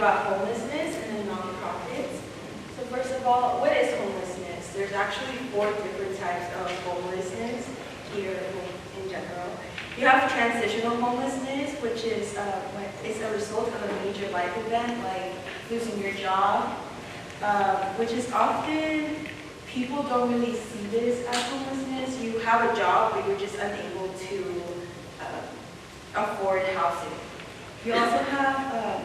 about homelessness and then nonprofits. So first of all, what is homelessness? There's actually 4 different types of homelessness here in general. You have transitional homelessness, which is it's a result of a major life event like losing your job, which is often, people don't really see this as homelessness. You have a job, but you're just unable to afford housing. You also have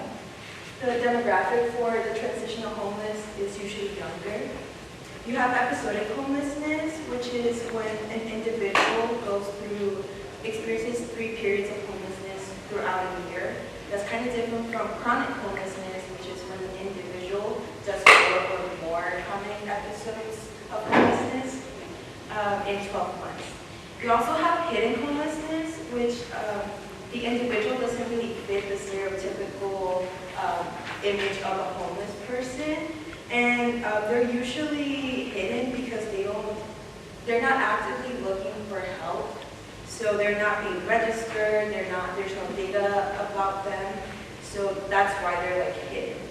the demographic for the transitional homeless is usually younger. You have episodic homelessness, which is when an individual experiences 3 periods of homelessness throughout a year. That's kind of different from chronic homelessness, which is when an individual does 4 or more chronic episodes of homelessness in 12 months. You also have hidden homelessness, which the individual doesn't really fit the stereotypical image of a homeless person, and they're usually hidden because they're not actively looking for help, so they're not being registered, there's no data about them, so that's why they're like hidden.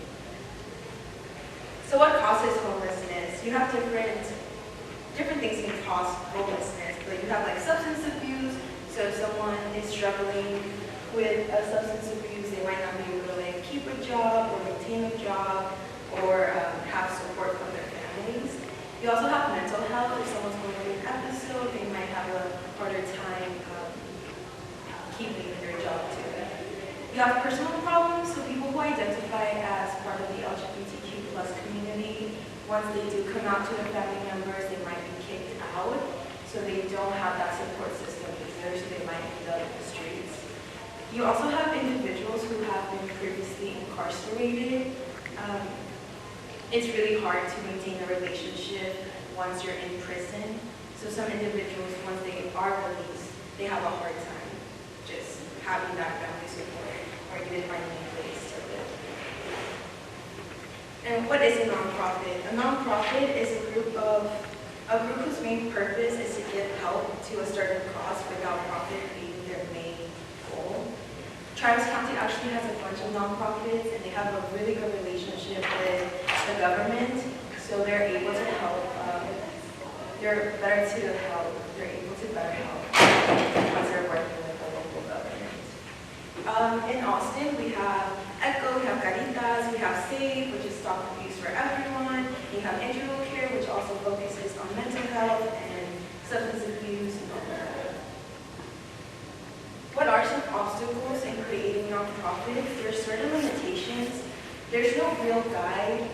So what causes homelessness? You have different things can cause homelessness, but you have like substance abuse. So if someone is struggling with a substance abuse, they might not be able to like keep a job or maintain a job or have support from their families. You also have mental health. If someone's going through an episode, they might have a harder time keeping their job too. You have personal problems, so people who identify as part of the LGBTQ+ community, once they do come out to their family members, they might be kicked out, so they don't have that support system either, so they might end up in the streets. You also have individuals who have been previously incarcerated. It's really hard to maintain a relationship once you're in prison. So some individuals, once they are released, they have a hard time just having that family support or even finding a place to live. And what is a nonprofit? A nonprofit is a group whose main purpose is to give help to a certain cause without profit being their main goal. Travis County actually has a bunch of nonprofits, and they have a really good relationship with the government, so they're able to help. They're able to better help because they're working with the local government. In Austin, we have ECHO, we have Caritas, we have SAVE, which is Stop Abuse for Everyone. We have Integral Care, which also focuses on mental health and substance abuse and all that. What are some obstacles in creating nonprofits? There's certain limitations. There's no real guide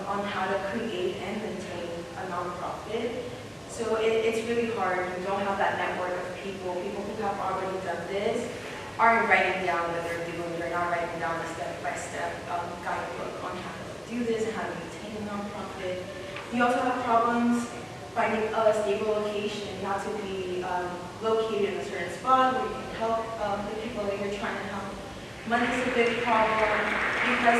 on how to create and maintain a nonprofit. So it's really hard. You don't have that network of people who have already done this aren't writing down what they're doing. They're not writing down a step-by-step guidebook on how to do this and how to maintain a nonprofit. You also have problems finding a stable location. You have to be located in a certain spot where you can help the people that you're trying to help. Money is a big problem because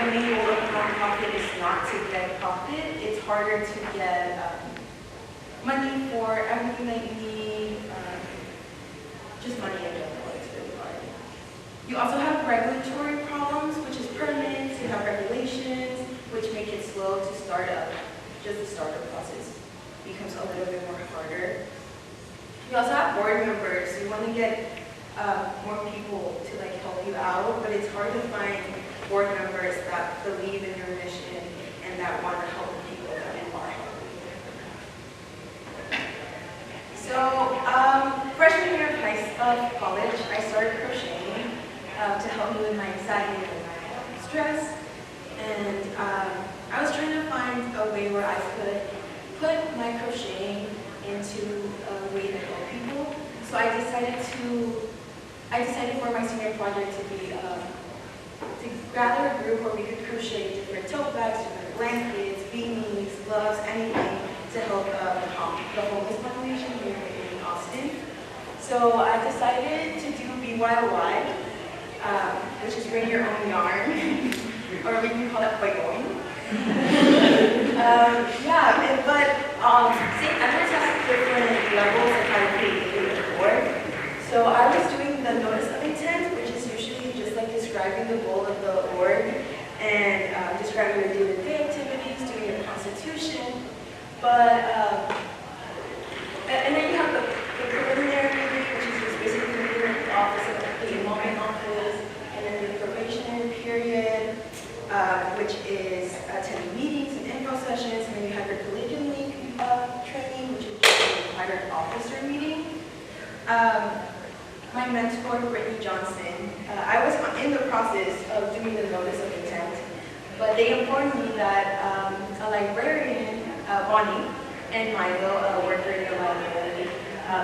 the main goal of a nonprofit is not to get profit. It's harder to get money for everything that you need, just money in general. It's really hard. You also have regulatory problems, which is permits. You have regulations, which make it slow to start up. Just the startup process becomes a little bit more harder. You also have board members. You want to get more people to like help you out, but it's hard to find board members that believe in your mission and that want to help the people that are helping you. So freshman year of college, I started crocheting to help me with my anxiety and my stress, and I was trying to find a way where I could put my crocheting into a way to help people. So I decided for my senior project to gather a group where we could crochet different tote bags, different blankets, beanies, gloves, anything to help the homeless population here in Austin. So I decided to do BYOY, which is bring your own yarn, or we can call it Bayoing. St. Edward's has different levels of how to create a board. So I was doing the notice of intent, which is usually just like describing the goal of the org and describing your day-to-day activities, doing your constitution. But, and then you have the preliminary meeting, which is just basically meeting with the office of the enrollment office, and then the probationary period, which is attending meetings and info sessions, and then you have your collegiate link training, which is just a required officer meeting. My mentor, Brittany Johnson, I was in the process of doing the notice of intent, but they informed me that a librarian, Bonnie, and Milo, a worker in the library,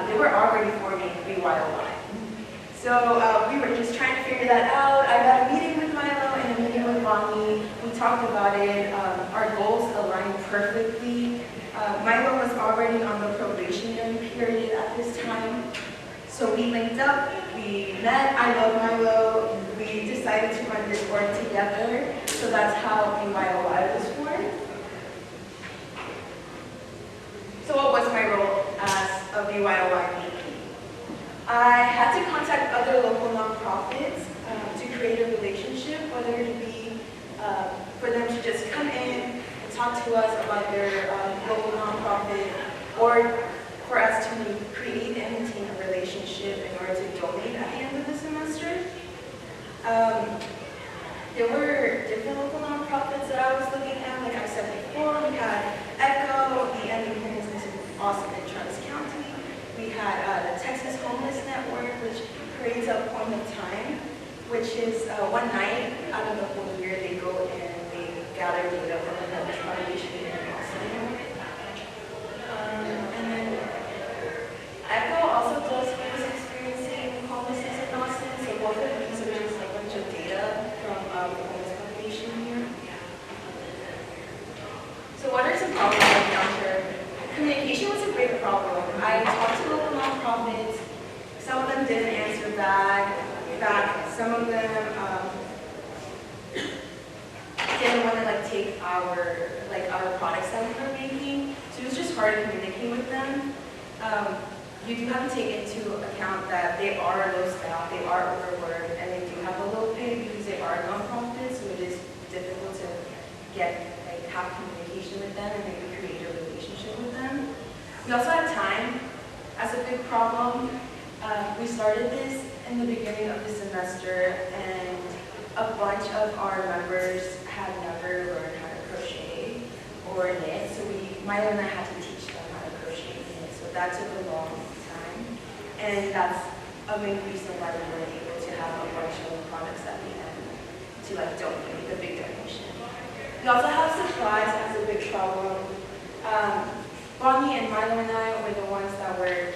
they were already forming BYOI. So we were just trying to figure that out. I got a meeting with Milo and a meeting with Bonnie. We talked about it. Our goals aligned perfectly. Milo was already on the probationary period at this time. So we linked up, we met, I love Milo, we decided to run this org together, so that's how BYOI was formed. So what was my role as a BYOI VP? I had to contact other local nonprofits to create a relationship, whether it be for them to just come in and talk to us about their local nonprofit, or for us to create and maintain a relationship in order to donate at the end of the semester. There were different local nonprofits that I was looking at, like I said before. We had ECHO, the Independence in Austin and Travis County. We had the Texas Homeless Network, which creates a point of time, which is one night out of the whole year they go and they gather data from the homeless population in Austin. And then ECHO also does who's experiencing homelessness in Austin, so both of these are just a bunch of data from the homeless population here. So what are some problems I encountered? Communication was a big problem. I talked to local nonprofits. Some of them didn't answer back. Some of them didn't want to take our products that we were making. So it was just hard communicating with them. You do have to take into account that they are low staff, they are overworked, and they do have a low pay because they are nonprofits, so it is difficult to have communication with them and maybe create a relationship with them. We also had time as a big problem. We started this in the beginning of the semester, and a bunch of our members had never learned how to crochet or knit, so Milo and I had to teach them how to crochet and knit, so that took a long time, and that's a main reason why we weren't able to have a bunch of products at the end to donate, the big donation. We also have supplies as a big problem. Bonnie and Milo and I were the ones that were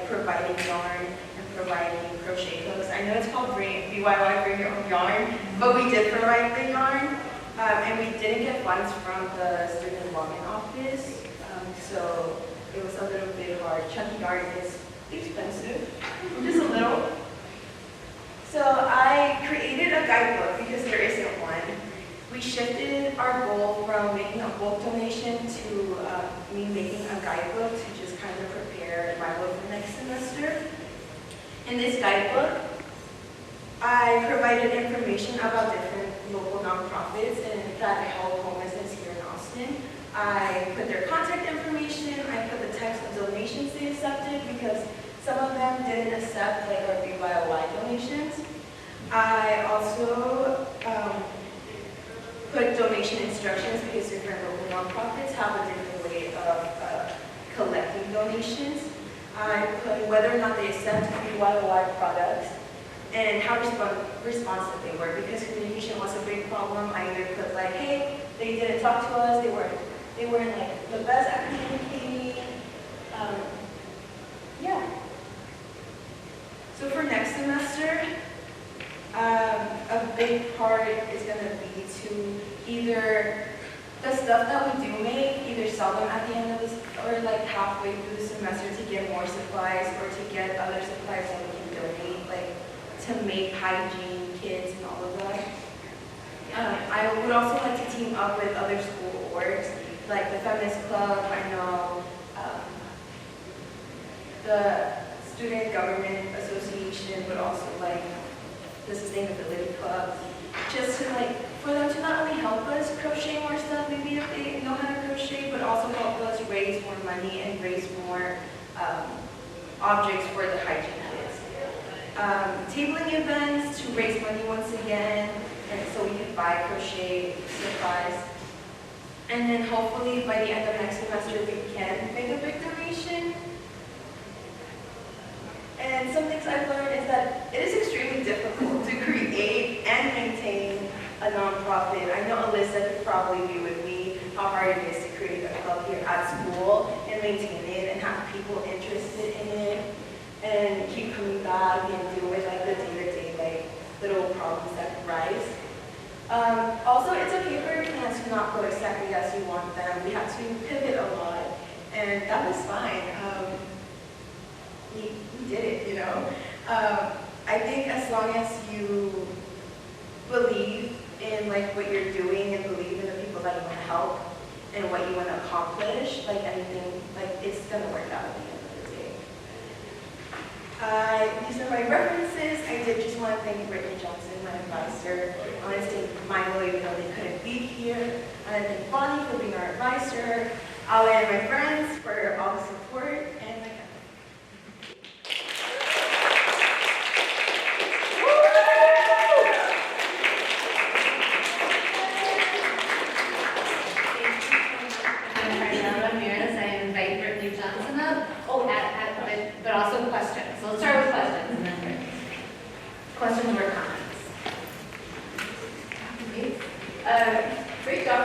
providing yarn and providing crochet hooks. I know it's called BYY, bring your own yarn, but we did provide the yarn, and we didn't get funds from the student enrollment office, so it was a little bit hard. Chunky yarn is expensive, just a little. So I created a guidebook because there isn't one. We shifted our goal from making a bulk donation to me making a guidebook to just kind of prepare Milo for next semester. In this guidebook, I provided information about different local nonprofits and that help homelessness here in Austin. I put their contact information, I put the types of donations they accepted because some of them didn't accept our BYOY donations. I also put donation instructions because different local nonprofits have a different way of collecting donations. I put whether or not they accept BYOY products and how responsive they were, because communication was a big problem. I either put hey, they didn't talk to us, they weren't the best at communicating. Yeah. So for next semester, a big part is going to be to either the stuff that we do make, either sell them at the end of this or halfway through the semester to get more supplies or to get other supplies that we can donate, to make hygiene kits and all of that. I would also like to team up with other school orgs, like the Feminist Club, I know, the Student Government Association, but also the Sustainability Club, just to for them to not only help us crochet more stuff, maybe if they know how to crochet, but also help us raise more money and raise more objects for the hygiene kits. Tabling events to raise money once again, and so we can buy crochet supplies. And then hopefully by the end of next semester we can make a big donation. And some things I've learned is that it is extremely difficult to create and maintain a nonprofit. I know Alyssa could probably be with me how hard it is to create a club here at school and maintain it and have people interested in it and keep coming back and deal with like the day-to-day like little problems that rise. Also, it's okay for your plans to not go exactly as you want them. We had to pivot a lot, and that was fine. We did it, you know. I think as long as you believe in like what you're doing and believe in the people that you want to help and what you want to accomplish, like anything, like it's gonna work out at the end of the day. These are my references. I did just want to thank Brittany Johnson, my advisor. I want to thank Michael, even though they couldn't be here. I want to thank Bonnie for being our advisor. Ale and my friends for all the support, and my Ramirez, I invite Brittany Johnson up. Oh, but also questions. So let's start with questions and then questions or comments. Great job.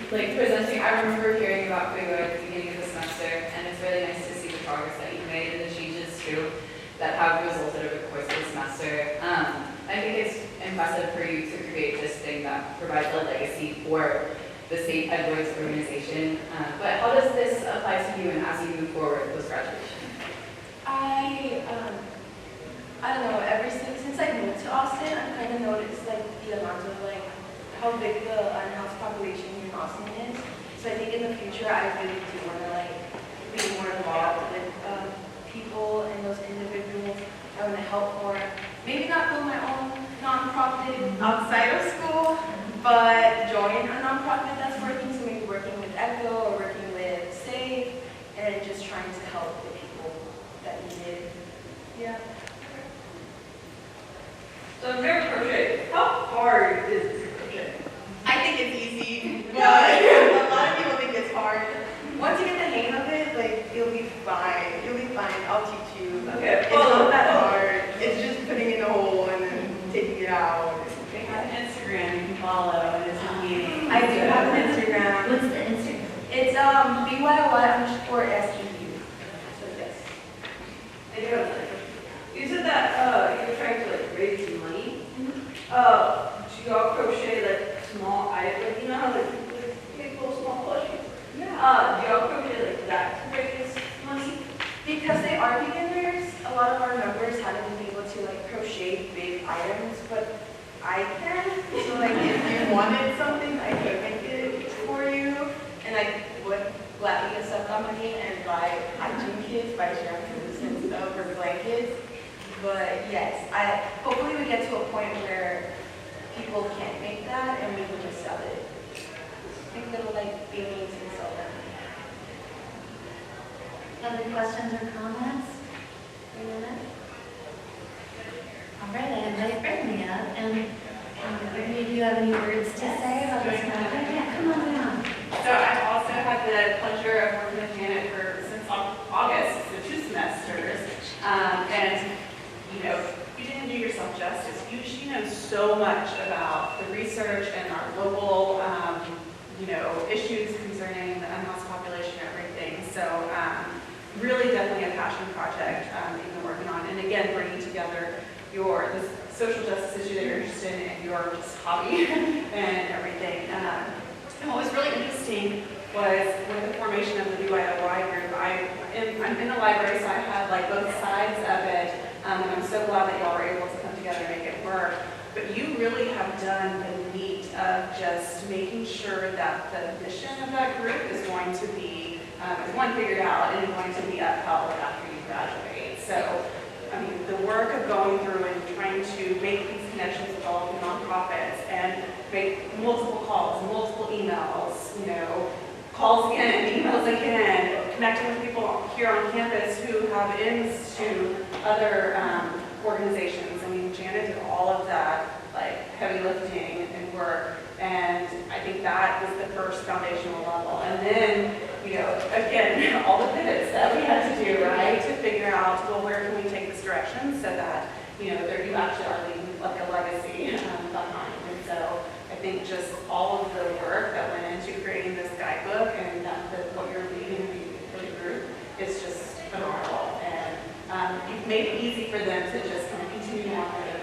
Presenting. I remember hearing about Fugo at the beginning of the semester, and it's really nice to see the progress that you've made and the changes too that have resulted over the course of the semester. I think it's impressive for you to create this thing that provides a legacy for the St. Edward's organization. But how does this apply to you and as you move forward post-graduation? I don't know, since I moved to Austin, I've kind of noticed like the amount of like how big the unhoused population here in Austin is. So I think in the future I really do want to like be more involved with people and those individuals. I want to help more. Maybe not build my own nonprofit outside of school, but join a nonprofit that's working. So maybe working with ECHO or working with SAFE and just trying to help the people that need it. Yeah. So I've never crocheted. How hard is this crochet? I think it's easy, but a lot of people think it's hard. Once you get the hang of it, like you'll be fine. You'll be fine. I'll teach you. Okay. It's not that hard. It's just putting in a hole and then taking it out. They have an Instagram you can follow and it's amazing. I do have an Instagram. What's the Instagram? It's BYOY_SEU. So yes. I do have that. You said that you're trying to like raise some money. Do y'all crochet like small items? Like, you know how like make little small plushies? Yeah. Do y'all crochet like that to raise money? Because they are beginners, a lot of our members haven't been able to like crochet big items, but I can. So like if you wanted something, I could make it for you, and I would gladly accept that money and buy hygiene kits, buy shampoos and stuff or blankets. But yes, hopefully we get to a point where people can't make that and we can just sell it. Make little like beanies and sell them. Other questions or comments? All right, I invite Brittany up, and Brittany, do you have any words to say about this matter? Yeah, come on down. So I've also had the pleasure of working with Janeth since August, so 2 semesters. And you know, you didn't do yourself justice. She knows so much about the research and our local, issues concerning the unhoused population and everything. So really definitely a passion project that you've been working on. And again, bringing together the social justice issue that you're interested in and your just hobby and everything. And what was really interesting was with the formation of the BYOY group, I'm in the library, so I had like both sides of it, and I'm so glad that y'all were able to come together and make it work. But you really have done the meat of just making sure that the mission of that group is going to be, is one, figured out and is going to be upheld after you graduate. So I mean, the work of going through and trying to make these connections with all of the nonprofits and make multiple calls, multiple emails, calls again, emails again, connecting with people here on campus who have ins to other organizations. I mean, Janeth did all of that, like, heavy lifting and work, and I think that was the first foundational level. And then, again, all the pivots that we had to do, right, to figure out, well, where can we take this direction so that, you actually are leaving like a legacy behind. And so I think just all of the work that went into creating this guidebook and what you're leading for the group is just phenomenal. And you've made it easy for them to just kind of continue on with